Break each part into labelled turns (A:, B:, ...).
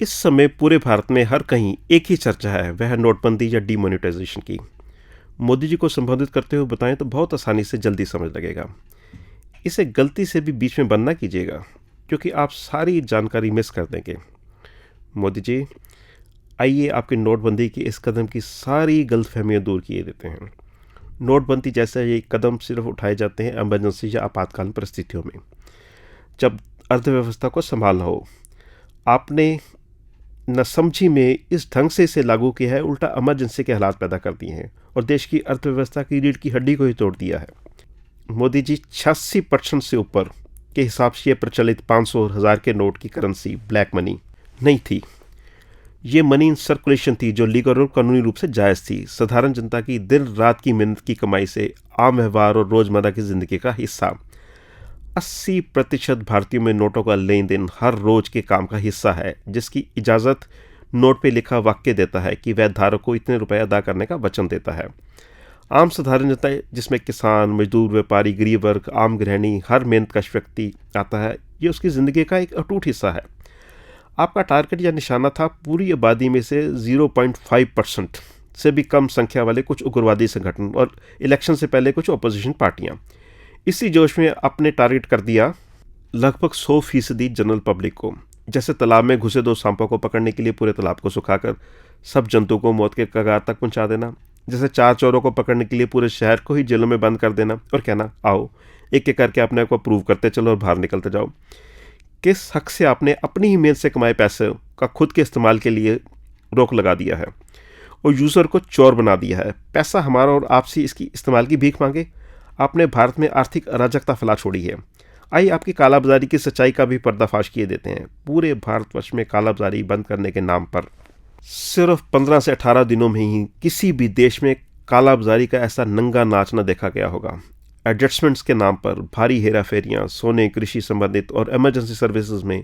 A: इस समय पूरे भारत में हर कहीं एक ही चर्चा है, वह है नोटबंदी या डीमोनेटाइजेशन की। मोदी जी को संबोधित करते हुए बताएं तो बहुत आसानी से जल्दी समझ लगेगा। इसे गलती से भी बीच में बंद ना कीजिएगा, क्योंकि आप सारी जानकारी मिस कर देंगे। मोदी जी, आइए आपकी नोटबंदी के इस कदम की सारी गलतफहमियां दूर किए देते हैं। नोटबंदी जैसे ये कदम सिर्फ उठाए जाते हैं इमरजेंसी या आपातकालीन परिस्थितियों में, जब अर्थव्यवस्था को संभालना हो। आपने नसमझी में इस ढंग से इसे लागू किया है, उल्टा इमरजेंसी के हालात पैदा कर दिए हैं और देश की अर्थव्यवस्था की रीढ़ की हड्डी को ही तोड़ दिया है। मोदी जी, 86% से ऊपर के हिसाब से ये प्रचलित 500 और 1000 के नोट की करेंसी ब्लैक मनी नहीं थी। ये मनी इन सर्कुलेशन थी जो लीगल और कानूनी रूप से जायज़ थी, साधारण जनता की दिन रात की मेहनत की कमाई से आम व्यवहार और रोज़मर्रा की ज़िंदगी का हिस्सा। 80% भारतीयों में नोटों का लेन देन हर रोज के काम का हिस्सा है, जिसकी इजाज़त नोट पे लिखा वाक्य देता है कि वह धारक को इतने रुपए अदा करने का वचन देता है। आम साधारण जनता, जिसमें किसान, मजदूर, व्यापारी, गरीब वर्ग, आम गृहिणी, हर मेहनतकश व्यक्ति आता है, ये उसकी ज़िंदगी का एक अटूट हिस्सा है। आपका टारगेट या निशाना था पूरी आबादी में से 0.5% से भी कम संख्या वाले कुछ उग्रवादी संगठन और इलेक्शन से पहले कुछ अपोजिशन पार्टियां। इसी जोश में आपने टारगेट कर दिया लगभग 100% जनरल पब्लिक को। जैसे तालाब में घुसे दो सांपों को पकड़ने के लिए पूरे तालाब को सुखाकर सब जंतुओं को मौत के कगार तक पहुंचा देना। जैसे 4 चोरों को पकड़ने के लिए पूरे शहर को ही जेलों में बंद कर देना और कहना, आओ एक एक करके अपने को प्रूव करते चलो और बाहर निकलते जाओ। किस हक से आपने अपनी ही मेहनत से कमाए पैसे का खुद के इस्तेमाल के लिए रोक लगा दिया है और यूज़र को चोर बना दिया है। पैसा हमारा और आपसे इसकी इस्तेमाल की भीख मांगे। आपने भारत में आर्थिक अराजकता फैला छोड़ी है। आइए आपकी कालाबाजारी की सच्चाई का भी पर्दाफाश किए देते हैं। पूरे भारतवर्ष में कालाबाजारी बंद करने के नाम पर सिर्फ 15 से 18 दिनों में ही किसी भी देश में कालाबाजारी का ऐसा नंगा नाच न देखा गया होगा। एडजस्टमेंट्स के नाम पर भारी हेरा फेरियाँ सोने, कृषि संबंधित और इमरजेंसी सर्विसेज में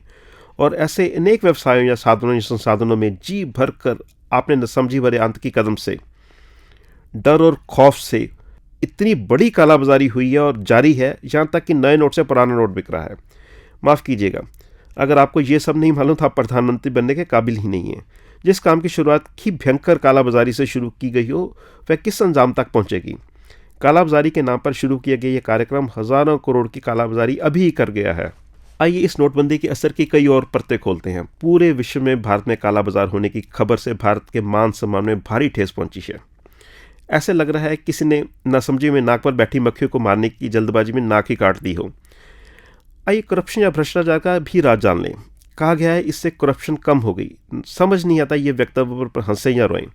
A: और ऐसे अनेक व्यवसायों या साधनों या संसाधनों में जी भर कर आपने नसमझी भरे आतंकी कदम से, डर और खौफ से इतनी बड़ी कालाबाजारी हुई है और जारी है, यहाँ तक कि नए नोट से पुराना नोट बिक रहा है। माफ़ कीजिएगा, अगर आपको ये सब नहीं मालूम था, आप प्रधानमंत्री बनने के काबिल ही नहीं है। जिस काम की शुरुआत की भयंकर कालाबाजारी से शुरू की गई हो, वह किस अंजाम तक पहुंचेगी? कालाबाजारी के नाम पर शुरू किया गया यह कार्यक्रम हज़ारों करोड़ की कालाबाजारी अभी ही कर गया है। आइए इस नोटबंदी के असर की कई और परतें खोलते हैं। पूरे विश्व में भारत में कालाबाजार होने की खबर से भारत के मान सम्मान में भारी ठेस पहुंची है। ऐसे लग रहा है किसी ने नासमझी में नाक पर बैठी मक्खियों को मारने की जल्दबाजी में नाक ही काट दी हो। आइए करप्शन या भ्रष्टाचार का भी राज जान लें। कहा गया है इससे करप्शन कम हो गई। समझ नहीं आता ये वक्तव्य पर हंसे या रोएं।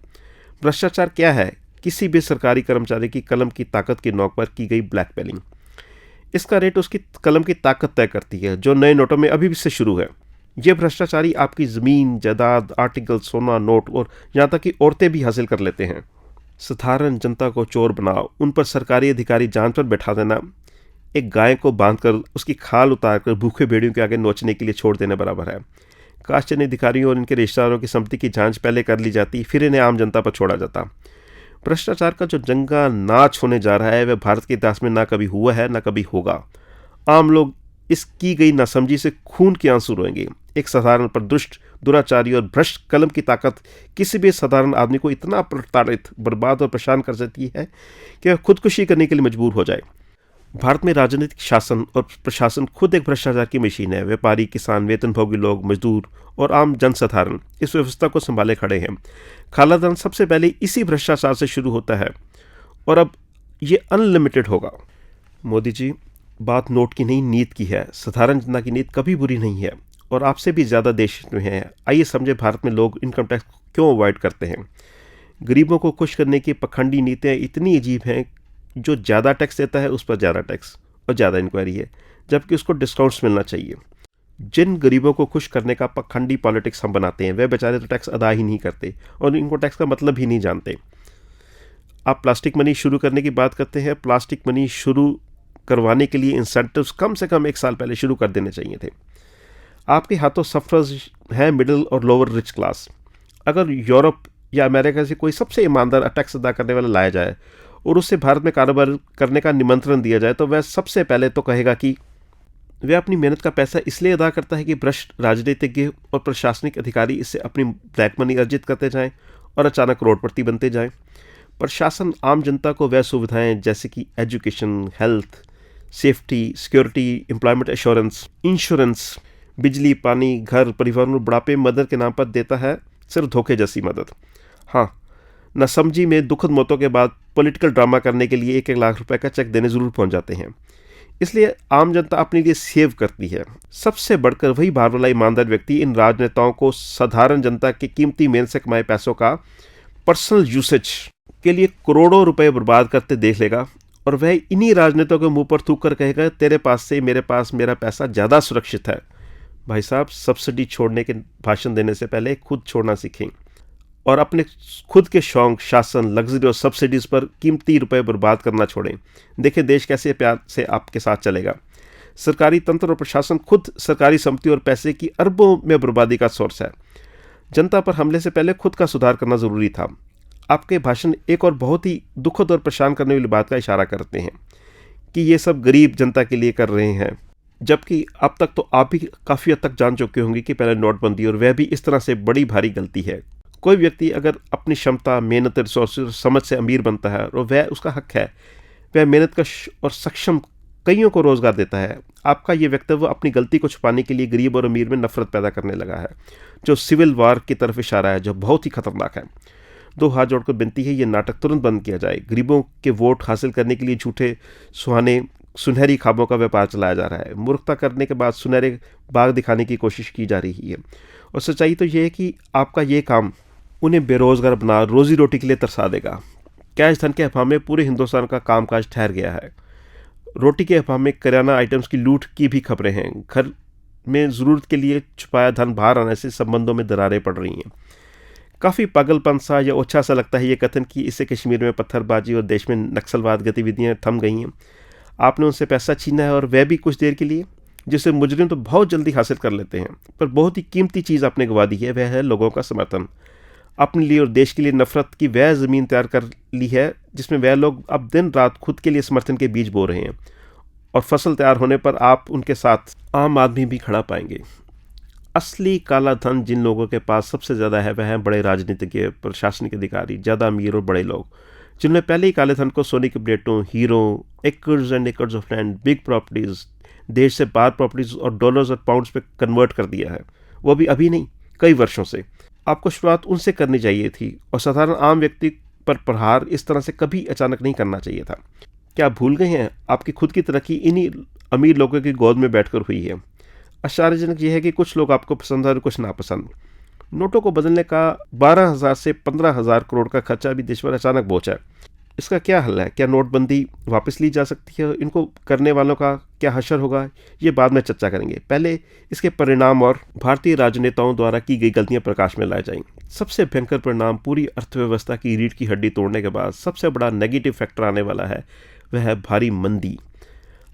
A: भ्रष्टाचार क्या है? किसी भी सरकारी कर्मचारी की कलम की ताकत की नोक पर की गई ब्लैकमेलिंग। इसका रेट उसकी कलम की ताकत तय करती है, जो नए नोटों में अभी भी से शुरू है। ये भ्रष्टाचारी आपकी ज़मीन, जायदाद, आर्टिकल, सोना, नोट और यहाँ तक कि औरतें भी हासिल कर लेते हैं। साधारण जनता को चोर बनाओ, उन पर सरकारी अधिकारी जांच पर बैठा देना एक गाय को बांधकर उसकी खाल उतारकर भूखे भेड़ियों के आगे नोचने के लिए छोड़ देने बराबर है। काश चंद अधिकारियों और इनके रिश्तेदारों की संपत्ति की जांच पहले कर ली जाती, फिर इन्हें आम जनता पर छोड़ा जाता। भ्रष्टाचार का जो जंगा नाच होने जा रहा है, वह भारत के इतिहास में ना कभी हुआ है ना कभी होगा। आम लोग इस की गई नासमझी से खून के आंसू रोएंगे। एक साधारण पर दुष्ट, दुराचारी और भ्रष्ट कलम की ताकत किसी भी साधारण आदमी को इतना प्रताड़ित, बर्बाद और परेशान कर सकती है कि वह खुदकुशी करने के लिए मजबूर हो जाए। भारत में राजनीतिक शासन और प्रशासन खुद एक भ्रष्टाचार की मशीन है। व्यापारी, किसान, वेतनभोगी लोग, मजदूर और आम जनसाधारण इस व्यवस्था को संभाले खड़े हैं। कालाधन सबसे पहले इसी भ्रष्टाचार से शुरू होता है और अब ये अनलिमिटेड होगा। मोदी जी, बात नोट की नहीं, नीत की है। साधारण जनता की नीत कभी बुरी नहीं है और आपसे भी ज़्यादा देश में है। आइए समझे भारत में लोग इनकम टैक्स क्यों अवॉइड करते हैं। गरीबों को खुश करने की पखंडी नीतियाँ इतनी अजीब हैं। जो ज़्यादा टैक्स देता है उस पर ज़्यादा टैक्स और ज़्यादा इंक्वायरी है, जबकि उसको डिस्काउंट्स मिलना चाहिए। जिन गरीबों को खुश करने का पखंडी पॉलिटिक्स हम बनाते हैं, वे बेचारे तो टैक्स अदा ही नहीं करते और इनको टैक्स का मतलब ही नहीं जानते। आप प्लास्टिक मनी शुरू करने की बात करते हैं। प्लास्टिक मनी शुरू करवाने के लिए इंसेंटिव्स कम से कम 1 साल पहले शुरू कर देने चाहिए थे। आपके हाथों सफरर्स हैं मिडिल और लोअर रिच क्लास। अगर यूरोप या अमेरिका से कोई सबसे ईमानदार टैक्स अदा करने वाला लाया जाए और उससे भारत में कारोबार करने का निमंत्रण दिया जाए, तो वह सबसे पहले तो कहेगा कि वह अपनी मेहनत का पैसा इसलिए अदा करता है कि भ्रष्ट राजनीतिज्ञ और प्रशासनिक अधिकारी इससे अपनी ब्लैक मनी अर्जित करते जाएं और अचानक करोड़पति बनते जाएं। प्रशासन आम जनता को वह सुविधाएं जैसे कि education, health, safety, security, employment assurance, insurance, बिजली, पानी, घर, परिवार और बुढ़ापे मदद के नाम पर देता है, सिर्फ धोखे जैसी मदद। हाँ, नासमझी में दुखद मौतों के बाद पॉलिटिकल ड्रामा करने के लिए 1-1 लाख रुपए का चेक देने जरूर पहुंच जाते हैं। इसलिए आम जनता अपने लिए सेव करती है। सबसे बढ़कर वही बाहर वाला ईमानदार व्यक्ति इन राजनेताओं को साधारण जनता के कीमती मेहनत से कमाए पैसों का पर्सनल यूसेज के लिए करोड़ों रुपए बर्बाद करते देख लेगा और वह इन्हीं राजनेताओं के मुंह पर थूक कर कहेगा, तेरे पास से मेरे पास मेरा पैसा ज़्यादा सुरक्षित है। भाई साहब, सब्सिडी छोड़ने के भाषण देने से पहले खुद छोड़ना सीखें और अपने खुद के शौक, शासन, लग्जरी और सब्सिडीज पर कीमती रुपए बर्बाद करना छोड़ें। देखें देश कैसे प्यार से आपके साथ चलेगा। सरकारी तंत्र और प्रशासन खुद सरकारी संपत्ति और पैसे की अरबों में बर्बादी का सोर्स है। जनता पर हमले से पहले खुद का सुधार करना जरूरी था। आपके भाषण एक और बहुत ही दुखद और परेशान करने वाली बात का इशारा करते हैं कि ये सब गरीब जनता के लिए कर रहे हैं, जबकि अब तक तो आप भी काफ़ी हद तक जान चुके होंगे कि पहले नोटबंदी और वह भी इस तरह से बड़ी भारी गलती है। कोई व्यक्ति अगर अपनी क्षमता, मेहनत, रिसोर्सेज, समझ से अमीर बनता है और वह उसका हक है, वह मेहनत का और सक्षम कईयों को रोजगार देता है। आपका ये वक्तव्य अपनी गलती को छुपाने के लिए गरीब और अमीर में नफरत पैदा करने लगा है, जो सिविल वार की तरफ इशारा है, जो बहुत ही खतरनाक है। 2 हाथ जोड़कर विनती है, ये नाटक तुरंत बंद किया जाए। गरीबों के वोट हासिल करने के लिए झूठे सुनहरी ख्वाबों का व्यापार चलाया जा रहा है। मूर्खता करने के बाद सुनहरे बाग दिखाने की कोशिश की जा रही है। और सच्चाई तो यह है कि आपका ये काम उन्हें बेरोजगार बना रोजी रोटी के लिए तरसा देगा। कैश धन के अभाव में पूरे हिंदुस्तान का कामकाज ठहर गया है। रोटी के अभाव में किराना आइटम्स की लूट की भी खबरें हैं। घर में ज़रूरत के लिए छुपाया धन बाहर आने से संबंधों में दरारें पड़ रही हैं। काफ़ी पागलपन सा या ओछा सा लगता है ये कथन कि इससे कश्मीर में पत्थरबाजी और देश में नक्सलवाद गतिविधियां थम गई हैं। आपने उनसे पैसा छीना है और वह भी कुछ देर के लिए, जिसे मुजरिम तो बहुत जल्दी हासिल कर लेते हैं। पर बहुत ही कीमती चीज़ आपने गंवा दी है, वह है लोगों का समर्थन। अपने लिए और देश के लिए नफरत की वह ज़मीन तैयार कर ली है जिसमें वह लोग अब दिन रात खुद के लिए समर्थन के बीज बो रहे हैं, और फसल तैयार होने पर आप उनके साथ आम आदमी भी खड़ा पाएंगे। असली काला धन जिन लोगों के पास सबसे ज़्यादा है वह हैं बड़े राजनीतिज्ञ, प्रशासनिक अधिकारी, ज़्यादा अमीर और बड़े लोग, जिन्होंने पहले ही काले धन को सोने की प्लेटों, hero, acres and acres of land, big properties, देश से बाहर प्रॉपर्टीज़ और डॉलर्स और पाउंड्स पे कन्वर्ट कर दिया है। वो भी अभी नहीं, कई वर्षों से। आपको शुरुआत उनसे करनी चाहिए थी और साधारण आम व्यक्ति पर प्रहार इस तरह से कभी अचानक नहीं करना चाहिए था। क्या आप भूल गए हैं आपकी खुद की तरक्की इन्हीं अमीर लोगों की गोद में बैठकर हुई है। आश्चर्यजनक यह है कि कुछ लोग आपको पसंद है और कुछ नापसंद। नोटों को बदलने का 12,000 से 15,000 करोड़ का खर्चा भी देश पर अचानक पहुंचा है। इसका क्या हल है? क्या नोटबंदी वापस ली जा सकती है? इनको करने वालों का क्या हशर होगा, ये बाद में चर्चा करेंगे। पहले इसके परिणाम और भारतीय राजनेताओं द्वारा की गई गलतियां प्रकाश में लाए जाएंगे। सबसे भयंकर परिणाम पूरी अर्थव्यवस्था की रीढ़ की हड्डी तोड़ने के बाद सबसे बड़ा नेगेटिव फैक्टर आने वाला है, वह है भारी मंदी।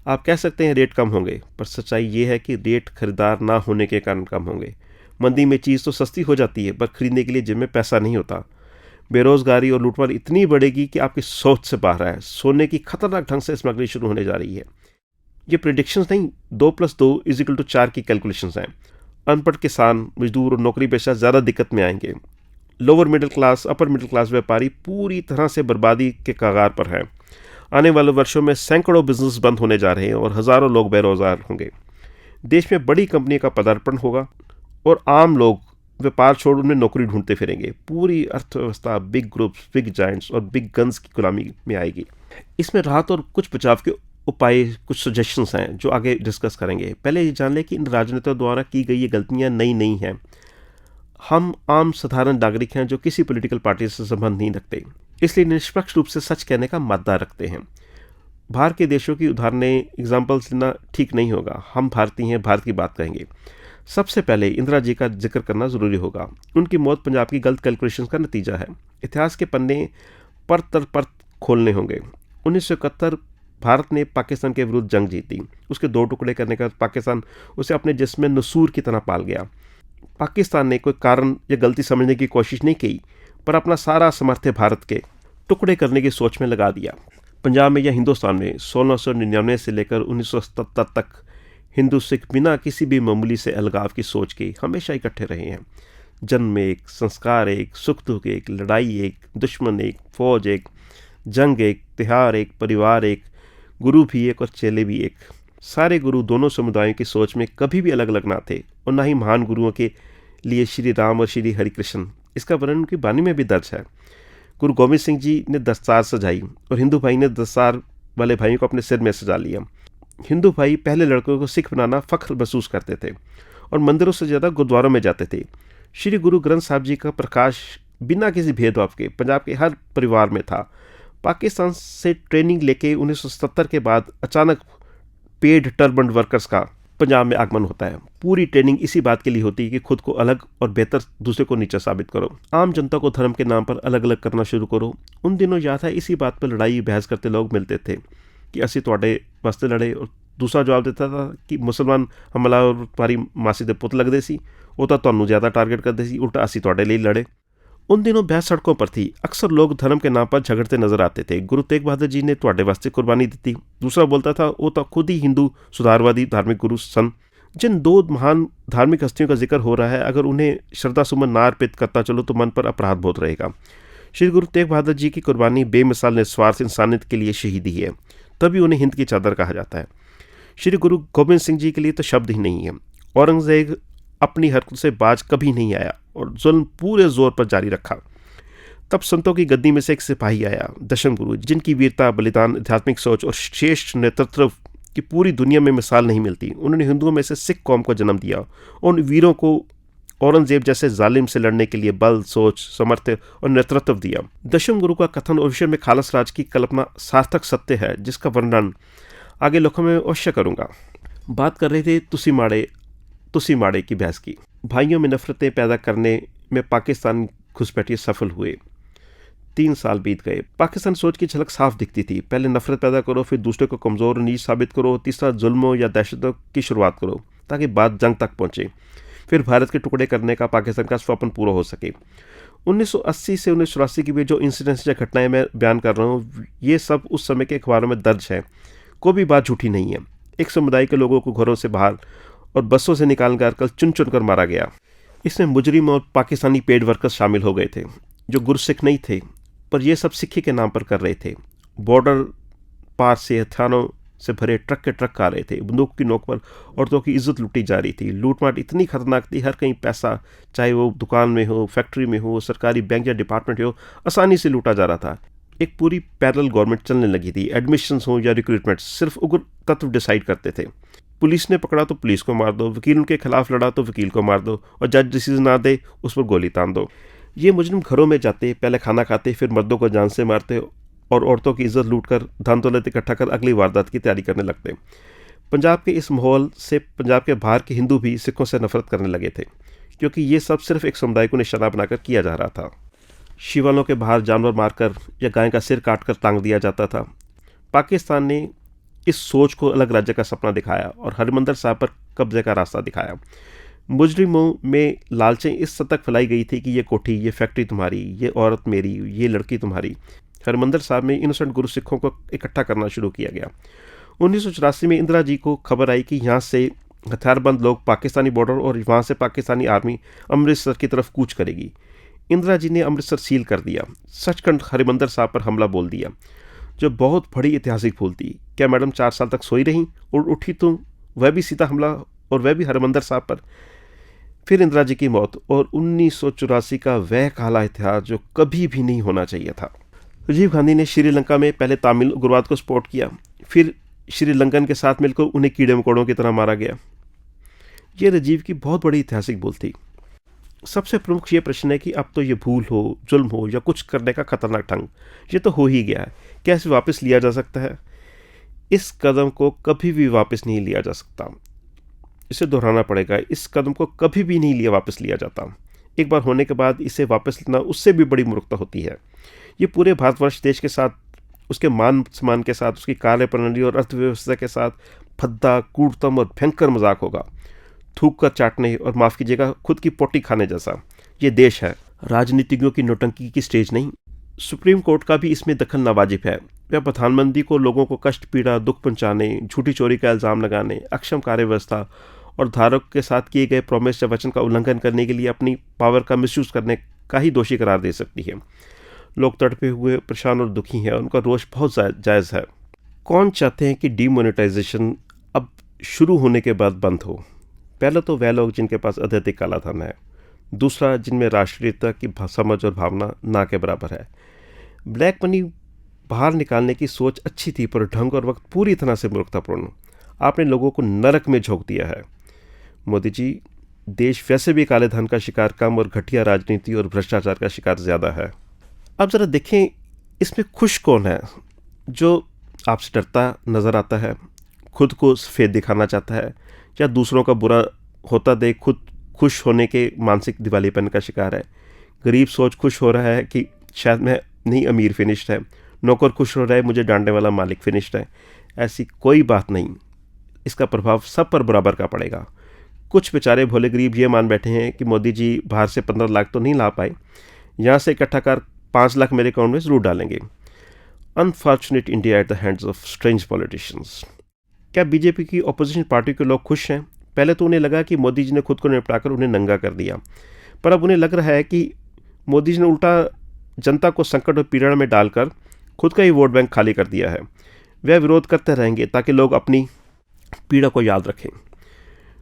A: आप कह सकते हैं रेट कम होंगे, पर सच्चाई ये है कि रेट खरीदार ना होने के कारण कम होंगे। मंदी में चीज़ तो सस्ती हो जाती है, पर खरीदने के लिए जेब में पैसा नहीं होता। बेरोजगारी और लूटमार इतनी बढ़ेगी कि आपकी सोच से बाहर है। सोने की खतरनाक ढंग से स्मगलिंग शुरू होने जा रही है। ये प्रिडिक्शंस नहीं, 2+2=4 की कैलकुलेशंस हैं। अनपढ़ किसान, मजदूर और नौकरी पेशा ज़्यादा दिक्कत में आएंगे। Lower middle class, upper middle class व्यापारी पूरी तरह से बर्बादी के कगार पर हैं। आने वाले वर्षों में सैकड़ों बिजनेस बंद होने जा रहे हैं और हज़ारों लोग बेरोजगार होंगे। देश में बड़ी कंपनी का पदार्पण होगा और आम लोग व्यापार छोड़ उनमें नौकरी ढूंढते फिरेंगे। पूरी अर्थव्यवस्था बिग ग्रुप्स, बिग जायंट्स और बिग गन्स की गुलामी में आएगी। इसमें राहत और कुछ बचाव के उपाय, कुछ सजेशंस हैं जो आगे डिस्कस करेंगे। पहले ये जान लें कि इन राजनेताओं द्वारा की गई ये गलतियां नई नहीं हैं। हम आम साधारण नागरिक हैं जो किसी पॉलिटिकल पार्टी से संबंध नहीं रखते, इसलिए निष्पक्ष रूप से सच कहने का मादा रखते हैं। बाहर के देशों की उदाहरणें, एग्जाम्पल्स लेना ठीक नहीं होगा। हम भारतीय हैं, भारत की बात कहेंगे। सबसे पहले इंदिरा जी का जिक्र करना ज़रूरी होगा। उनकी मौत पंजाब की गलत कैलकुलेशन का नतीजा है। इतिहास के पन्ने परत खोलने होंगे। 1971 भारत ने पाकिस्तान के विरुद्ध जंग जीती। उसके 2 टुकड़े करने का पाकिस्तान उसे अपने जिस्म में नसूर की तरह पाल गया। पाकिस्तान ने कोई कारण या गलती समझने की कोशिश नहीं की, पर अपना सारा सामर्थ्य भारत के टुकड़े करने की सोच में लगा दिया। पंजाब में या हिंदुस्तान में 1699 से लेकर 1977 तक हिंदू सिख बिना किसी भी मामूली से अलगाव की सोच के हमेशा इकट्ठे रहे हैं। जन्म एक, संस्कार एक, सुख दुख एक, लड़ाई एक, दुश्मन एक, फौज एक, जंग एक, त्योहार एक, परिवार एक, गुरु भी एक और चेले भी एक। सारे गुरु दोनों समुदायों की सोच में कभी भी अलग अलग ना थे और ना ही महान गुरुओं के लिए श्री राम और श्री हरिकृष्ण। इसका वर्णन उनकी बानी में भी दर्ज है। गुरु गोविंद सिंह जी ने दस्तार सजाई और हिंदू भाई ने दस्तार वाले भाइयों को अपने सिर में सजा लिया। हिंदू भाई पहले लड़कों को सिख बनाना फख्र महसूस करते थे और मंदिरों से ज़्यादा गुरुद्वारों में जाते थे। श्री गुरु ग्रंथ साहब जी का प्रकाश बिना किसी भेदभाव के पंजाब के हर परिवार में था। पाकिस्तान से ट्रेनिंग लेके 1970 के बाद अचानक पेड टर्बन वर्कर्स का पंजाब में आगमन होता है। पूरी ट्रेनिंग इसी बात के लिए होती है कि खुद को अलग और बेहतर, दूसरे को नीचा साबित करो। आम जनता को धर्म के नाम पर अलग अलग करना शुरू करो। उन दिनों याद है इसी बात पर लड़ाई बहस करते लोग मिलते थे कि असी तुहाडे वास्ते लड़े, और दूसरा जवाब देता था कि मुसलमान हमला और तुम्हारी मासी दे पुत लगदे सी, वो तो तुहानू ज़्यादा टारगेट करते सी, उल्टा असी तुहाडे लिए लड़े। उन दिनों बहस सड़कों पर थी। अक्सर लोग धर्म के नाम पर झगड़ते नजर आते थे। गुरु तेग बहादुर जी ने तुहाडे वास्ते कुर्बानी दी, दूसरा बोलता था वो तो खुद ही हिंदू सुधारवादी धार्मिक गुरु सन। जिन दो महान धार्मिक हस्तियों का जिक्र हो रहा है, अगर उन्हें श्रद्धा सुमन ना अर्पित करता चलो तो मन पर अपराध बोध रहेगा। श्री गुरु तेग बहादुर जी की कुर्बानी बेमिसाल निस्वार्थ इंसानियत के लिए शहीदी है, तभी उन्हें हिंद की चादर कहा जाता है। श्री गुरु गोविंद सिंह जी के लिए तो शब्द ही नहीं है। औरंगजेब अपनी हरकत से बाज कभी नहीं आया और जुल्म पूरे जोर पर जारी रखा। तब संतों की गद्दी में से एक सिपाही आया, दशम गुरु, जिनकी वीरता, बलिदान, आध्यात्मिक सोच और श्रेष्ठ नेतृत्व की पूरी दुनिया में मिसाल नहीं मिलती। उन्होंने हिंदुओं में से सिख कौम को जन्म दिया। उन वीरों को औरंगजेब जैसे जालिम से लड़ने के लिए बल, सोच, सामर्थ्य और नेतृत्व दिया। दशम गुरु का कथन और विषय में खालस राज की कल्पना सार्थक सत्य है, जिसका वर्णन आगे लोगों में अवश्य करूंगा। बात कर रहे थे तुसी माड़े की बहस की। भाइयों में नफरतें पैदा करने में पाकिस्तान घुसपैठिए सफल हुए। 3 साल बीत गए। पाकिस्तान सोच की झलक साफ दिखती थी। पहले नफरत पैदा करो, फिर दूसरे को कमज़ोर और नीच साबित करो, तीसरा जुल्मों या दहशतों की शुरुआत करो ताकि बात जंग तक पहुंचे, फिर भारत के टुकड़े करने का पाकिस्तान का स्वप्न पूरा हो सके। 1980 से 1984 की भी जो इंसिडेंट्स या घटनाएं मैं बयान कर रहा हूँ, ये सब उस समय के अखबारों में दर्ज है। कोई भी बात झूठी नहीं है। एक समुदाय के लोगों को घरों से बाहर और बसों से निकाल कर चुन चुन कर मारा गया। इसमें मुजरिम और पाकिस्तानी पेड वर्कर्स शामिल हो गए थे जो गुरसिख नहीं थे, पर यह सब सिक्खी के नाम पर कर रहे थे। बॉर्डर पार से हथियारों से भरे ट्रक के ट्रक आ रहे थे। बंदूक की नोक पर औरतों की इज्जत लूटी जा रही थी। लूटमाट इतनी खतरनाक थी, हर कहीं पैसा, चाहे वो दुकान में हो, फैक्ट्री में हो, सरकारी बैंक या डिपार्टमेंट हो, आसानी से लूटा जा रहा था। एक पूरी पैरेलल गवर्नमेंट चलने लगी थी। एडमिशंस हो या रिक्रूटमेंट सिर्फ उग्र तत्व डिसाइड करते थे। पुलिस ने पकड़ा तो पुलिस को मार दो, वकील उनके खिलाफ लड़ा तो वकील को मार दो, और जज डिसीजन ना दे उस पर गोली तान दो। ये मुजरिम घरों में जाते, पहले खाना खाते, फिर मर्दों को जान से मारते और औरतों की इज्जत लूटकर धन दौलत इकट्ठा कर अगली वारदात की तैयारी करने लगते। पंजाब के इस माहौल से पंजाब के बाहर के हिंदू भी सिखों से नफरत करने लगे थे, क्योंकि ये सब सिर्फ एक समुदाय को निशाना बनाकर किया जा रहा था। शिवालयों के बाहर जानवर मारकर या गाय का सिर काटकर टांग दिया जाता था। पाकिस्तान ने इस सोच को अलग राज्य का सपना दिखाया और हरिमंदिर साहब पर कब्जे का रास्ता दिखाया। मुजरिमों में लालचें इस सद तक फैलाई गई थी कि ये कोठी, ये फैक्ट्री तुम्हारी, ये औरत मेरी, ये लड़की तुम्हारी। हरिमंदिर साहब में इनोसेंट गुरु सिखों को इकट्ठा करना शुरू किया गया। 1984 में इंदिरा जी को खबर आई कि यहाँ से हथियारबंद लोग पाकिस्तानी बॉर्डर और वहाँ से पाकिस्तानी आर्मी अमृतसर की तरफ कूच करेगी। इंदिरा जी ने अमृतसर सील कर दिया। सचखंड हरिमंदिर साहब पर हमला बोल दिया, जो बहुत बड़ी ऐतिहासिक भूल थी। क्या मैडम 4 साल तक सोई रहीं और उठी तो वह भी सीधा हमला, और वह भी हरिमंदिर साहब पर। फिर इंदिरा जी की मौत और 1984 का वह काला इतिहास जो कभी भी नहीं होना चाहिए था। राजीव गांधी ने श्रीलंका में पहले तमिल उग्रवाद को सपोर्ट किया, फिर श्रीलंकन के साथ मिलकर उन्हें कीड़े मकोड़ों की तरह मारा गया। यह राजीव की बहुत बड़ी ऐतिहासिक भूल थी। सबसे प्रमुख ये प्रश्न है कि अब तो ये भूल हो, जुल्म हो या कुछ करने का खतरनाक ढंग, ये तो हो ही गया है। क्या इसे वापस लिया जा सकता है? इस कदम को कभी भी वापस नहीं लिया जा सकता। इसे दोहराना पड़ेगा, इस कदम को कभी भी नहीं वापस लिया जाता। एक बार होने के बाद इसे वापस लेना उससे भी बड़ी मूर्खता होती है। ये पूरे भारतवर्ष देश के साथ, उसके मान सम्मान के साथ, उसकी कार्य प्रणाली और अर्थव्यवस्था के साथ भद्दा, कूटतम और भयंकर मजाक होगा। थूक कर चाटने और माफ़ कीजिएगा खुद की पोटी खाने जैसा। ये देश है, राजनीतिज्ञों की नौटंकी की स्टेज नहीं। सुप्रीम कोर्ट का भी इसमें दखल नावाजिब है। वह प्रधानमंत्री को लोगों को कष्ट, पीड़ा, दुख पहुंचाने, झूठी चोरी का इल्ज़ाम लगाने, अक्षम कार्य व्यवस्था और धारक के साथ किए गए प्रॉमिस या वचन का उल्लंघन करने के लिए अपनी पावर का मिसयूज़ करने का ही दोषी करार दे सकती है। लोग तड़पे हुए, परेशान और दुखी हैं, उनका रोष बहुत जायज़ है। कौन चाहते हैं कि डीमोनेटाइजेशन अब शुरू होने के बाद बंद हो? पहला तो वह लोग जिनके पास अत्यधिक काला धन है, दूसरा जिनमें राष्ट्रीयता की समझ और भावना ना के बराबर है। ब्लैक मनी बाहर निकालने की सोच अच्छी थी, पर ढंग और वक्त पूरी तरह से मूर्खतापूर्ण। आपने लोगों को नरक में झोंक दिया है। मोदी जी, देश वैसे भी काले धन का शिकार कम और घटिया राजनीति और भ्रष्टाचार का शिकार ज़्यादा है। अब ज़रा देखें, इसमें खुश कौन है? जो आपसे डरता नज़र आता है, खुद को सफ़ेद दिखाना चाहता है, या दूसरों का बुरा होता देख खुद खुश होने के मानसिक दिवालीपन का शिकार है। गरीब सोच खुश हो रहा है कि शायद मैं नहीं अमीर फिनिश्ड है, नौकर खुश हो रहा है मुझे डांटने वाला मालिक फिनिश्ड है। ऐसी कोई बात नहीं, इसका प्रभाव सब पर बराबर का पड़ेगा। कुछ बेचारे भोले गरीब ये मान बैठे हैं कि मोदी जी बाहर से 15 लाख तो नहीं ला पाए, यहाँ से इकट्ठा कर 5 लाख मेरे अकाउंट में ज़रूर डालेंगे। Unfortunate India at the hands of strange politicians. क्या बीजेपी की ऑपोजिशन पार्टी के लोग खुश हैं? पहले तो उन्हें लगा कि मोदी जी ने खुद को निपटाकर उन्हें नंगा कर दिया, पर अब उन्हें लग रहा है कि मोदी जी ने उल्टा जनता को संकट और पीड़ा में डालकर खुद का ही वोट बैंक खाली कर दिया है। वह विरोध करते रहेंगे ताकि लोग अपनी पीड़ा को याद रखें।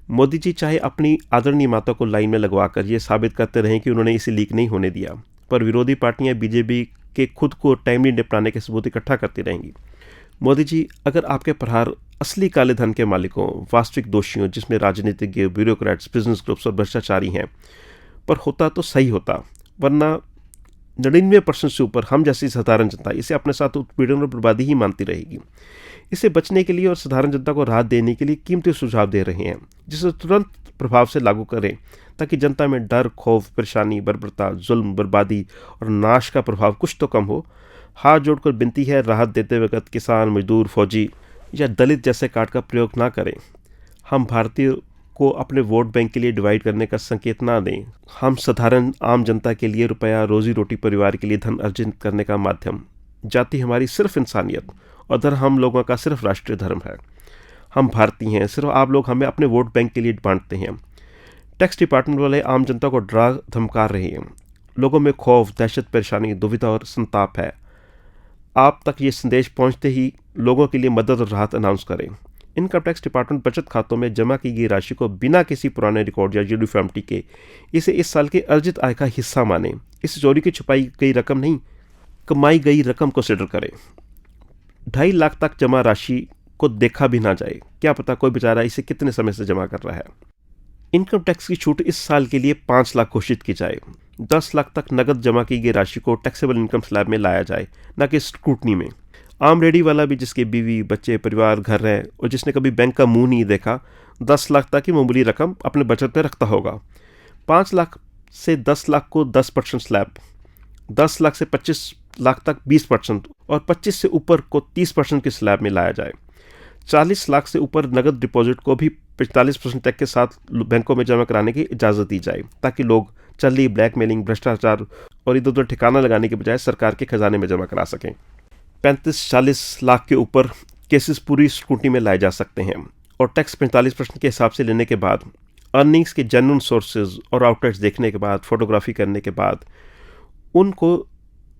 A: मोदी जी चाहे अपनी आदरणीय माता को लाइन में लगवाकर ये साबित करते रहें कि उन्होंने इसे लीक नहीं होने दिया, पर विरोधी पार्टियां बीजेपी के खुद को टाइमली निपटाने के सबूत इकट्ठा करती रहेंगी। मोदी जी, अगर आपके प्रहार असली काले धन के मालिकों, वास्तविक दोषियों जिसमें राजनीतिज्ञ, ब्यूरोक्रेट्स, बिजनेस ग्रुप्स और भ्रष्टाचारी हैं, पर होता तो सही होता, वरना 99% से ऊपर हम जैसी साधारण जनता इसे अपने साथ उत्पीड़न और बर्बादी ही मानती रहेगी। इसे बचने के लिए और साधारण जनता को राहत देने के लिए कीमती सुझाव दे रहे हैं, जिसे तुरंत प्रभाव से लागू करें ताकि जनता में डर, खौफ, परेशानी, बर्बरता, जुल्म, बर्बादी और नाश का प्रभाव कुछ तो कम हो। हाथ जोड़कर विनती है, राहत देते वक्त किसान, मजदूर, फौजी या दलित जैसे कार्ड का प्रयोग ना करें। हम भारतीय को अपने वोट बैंक के लिए डिवाइड करने का संकेत ना दें। हम साधारण आम जनता के लिए रुपया, रोजी रोटी, परिवार के लिए धन अर्जित करने का माध्यम। जाति हमारी सिर्फ इंसानियत और धर्म हम लोगों का सिर्फ राष्ट्रीय धर्म है। हम भारतीय हैं, सिर्फ आप लोग हमें अपने वोट बैंक के लिए बांटते हैं। टैक्स डिपार्टमेंट वाले आम जनता को डरा धमका रहे हैं। लोगों में खौफ, दहशत, परेशानी, दुविधा और संताप है। आप तक ये संदेश पहुंचते ही लोगों के लिए मदद और राहत अनाउंस करें। इनकम टैक्स डिपार्टमेंट बचत खातों में जमा की गई राशि को बिना किसी पुराने रिकॉर्ड या यूनिफॉर्मिटी के इसे इस साल के अर्जित आय का हिस्सा माने। इस चोरी की छुपाई गई रकम नहीं, कमाई गई रकम कंसिडर करें। 2.5 लाख तक जमा राशि को देखा भी ना जाए, क्या पता कोई बेचारा इसे कितने समय से जमा कर रहा है। इनकम टैक्स की छूट इस साल के लिए 5 लाख घोषित की जाए। 10 लाख तक नकद जमा की गई राशि को टैक्सेबल इनकम स्लैब में लाया जाए, न कि स्क्रूटनी में। आम रेडी वाला भी जिसके बीवी, बच्चे, परिवार, घर है और जिसने कभी बैंक का मुंह नहीं देखा, 10 लाख तक की मामूली रकम अपने बचत में रखता होगा। 5 लाख से 10 लाख को 10% स्लैब, 10 लाख से 25 लाख तक 20% और 25 से ऊपर को 30% के स्लैब में लाया जाए। 40 लाख से ऊपर नगद डिपॉजिट को भी 45% टैक्स के साथ बैंकों में जमा कराने की इजाज़त दी जाए, ताकि लोग चली, ब्लैकमेलिंग, भ्रष्टाचार और इधर उधर ठिकाना लगाने के बजाय सरकार के खजाने में जमा करा सकें। 35-40 लाख के ऊपर केसेस पूरी स्क्रूटनी में लाए जा सकते हैं और टैक्स 45% के हिसाब से लेने के बाद, अर्निंग्स के जेन्युइन सोर्सेज और आउटलेट्स देखने के बाद, फोटोग्राफी करने के बाद, उनको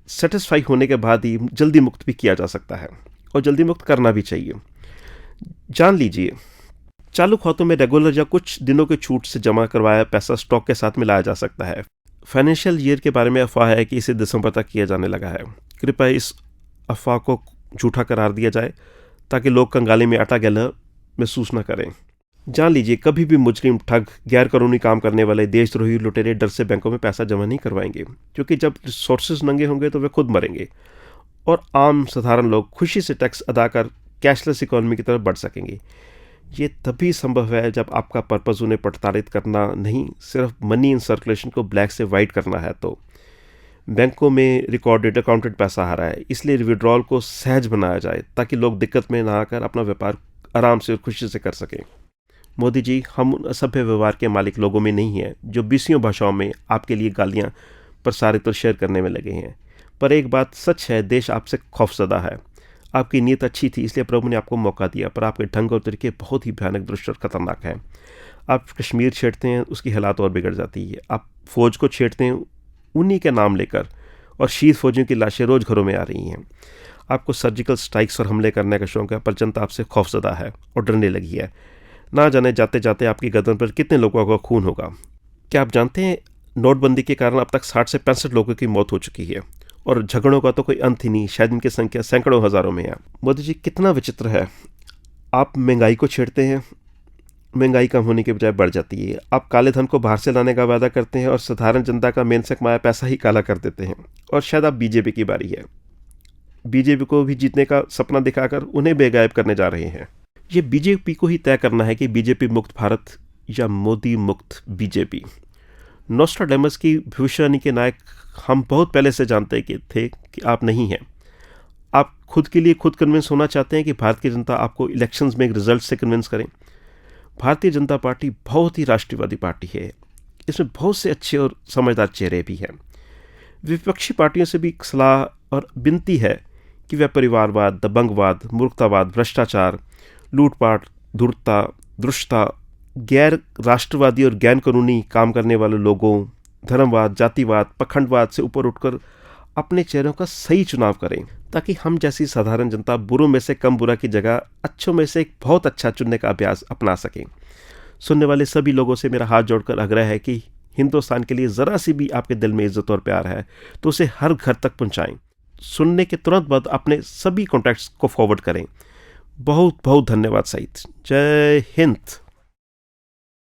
A: सेटिस्फाई होने के बाद ही जल्दी मुक्त भी किया जा सकता है और जल्दी मुक्त करना भी चाहिए। जान लीजिए, चालू खातों में रेगुलर या कुछ दिनों के छूट से जमा करवाया पैसा स्टॉक के साथ मिलाया जा सकता है। फाइनेंशियल ईयर के बारे में अफवाह है कि इसे दिसंबर तक किया जाने लगा है। कृपया इस अफवाह को झूठा करार दिया जाए ताकि लोग कंगाली में आटा गला महसूस न करें। जान लीजिए, कभी भी मुजरिम, ठग, गैर कानूनी काम करने वाले, देशद्रोही, लुटेरे डर से बैंकों में पैसा जमा नहीं करवाएंगे, क्योंकि जब रिसोर्सेज नंगे होंगे तो वे खुद मरेंगे और आम साधारण लोग खुशी से टैक्स अदा कर कैशलेस इकोनॉमी की तरफ बढ़ सकेंगे। ये तभी संभव है जब आपका पर्पज़ उन्हें प्रताड़ित करना नहीं, सिर्फ मनी इन सर्कुलेशन को ब्लैक से वाइट करना है। तो बैंकों में रिकॉर्डेड अकाउंटेड पैसा आ रहा है, इसलिए विड्रॉल को सहज बनाया जाए ताकि लोग दिक्कत में ना आकर अपना व्यापार आराम से और खुशी से कर सकें। मोदी जी, हम उन असभ्य व्यवहार के मालिक लोगों में नहीं हैं जो 20 भाषाओं में आपके लिए गालियाँ प्रसारित और शेयर करने में लगे हैं। पर एक बात सच है, देश आपसे खौफजदा है। आपकी नीयत अच्छी थी, इसलिए प्रभु ने आपको मौका दिया, पर आपके ढंग और तरीके बहुत ही भयानक, दुष्ट और खतरनाक हैं। आप कश्मीर छेड़ते हैं, उसकी हालात और बिगड़ जाती है। आप फ़ौज को छेड़ते हैं उन्हीं के नाम लेकर, और शहीद फौजियों की लाशें रोज़ घरों में आ रही हैं। आपको सर्जिकल स्ट्राइक्स और हमले करने का शौक है, पर जनता आपसे खौफजदा है और डरने लगी है। ना जाने जाते जाते आपकी गर्दन पर कितने लोगों का खून होगा। क्या आप जानते हैं, नोटबंदी के कारण अब तक 60 से 65 लोगों की मौत हो चुकी है, और झगड़ों का तो कोई अंत ही नहीं, शायद इनकी संख्या सैकड़ों हज़ारों में है। मोदी जी, कितना विचित्र है। आप महंगाई को छेड़ते हैं, महंगाई कम होने के बजाय बढ़ जाती है। आप काले धन को बाहर से लाने का वादा करते हैं और साधारण जनता का मेहनत से कमाया पैसा ही काला कर देते हैं। और शायद अब बीजेपी की बारी है। बीजेपी को भी जीतने का सपना दिखाकर उन्हें बेगायब करने जा रहे हैं। ये बीजेपी को ही तय करना है कि बीजेपी मुक्त भारत या मोदी मुक्त बीजेपी। नोस्ट्राडेमस की भविष्यवाणी के नायक हम बहुत पहले से जानते थे कि आप नहीं हैं। आप खुद के लिए खुद कन्विंस होना चाहते हैं कि भारत की जनता आपको इलेक्शंस में रिजल्ट से कन्विंस करें। भारतीय जनता पार्टी बहुत ही राष्ट्रवादी पार्टी है। इसमें बहुत से अच्छे और समझदार चेहरे भी हैं। विपक्षी पार्टियों से भी सलाह और विनती है कि वे परिवारवाद, दबंगवाद, मूर्खतावाद, भ्रष्टाचार, लूटपाट, धूर्तता, दुष्टता, गैर राष्ट्रवादी और गैर कानूनी काम करने वाले लोगों, धर्मवाद, जातिवाद, पखंडवाद से ऊपर उठकर अपने चेहरों का सही चुनाव करें, ताकि हम जैसी साधारण जनता बुरों में से कम बुरा की जगह अच्छों में से एक बहुत अच्छा चुनने का अभ्यास अपना सकें। सुनने वाले सभी लोगों से मेरा हाथ जोड़कर आग्रह है कि हिंदुस्तान के लिए ज़रा सी भी आपके दिल में इज्जत और प्यार है तो उसे हर घर तक पहुंचाएं। सुनने के तुरंत बाद अपने सभी कॉन्टैक्ट्स को फॉरवर्ड करें। बहुत बहुत धन्यवाद सईद। जय हिंद।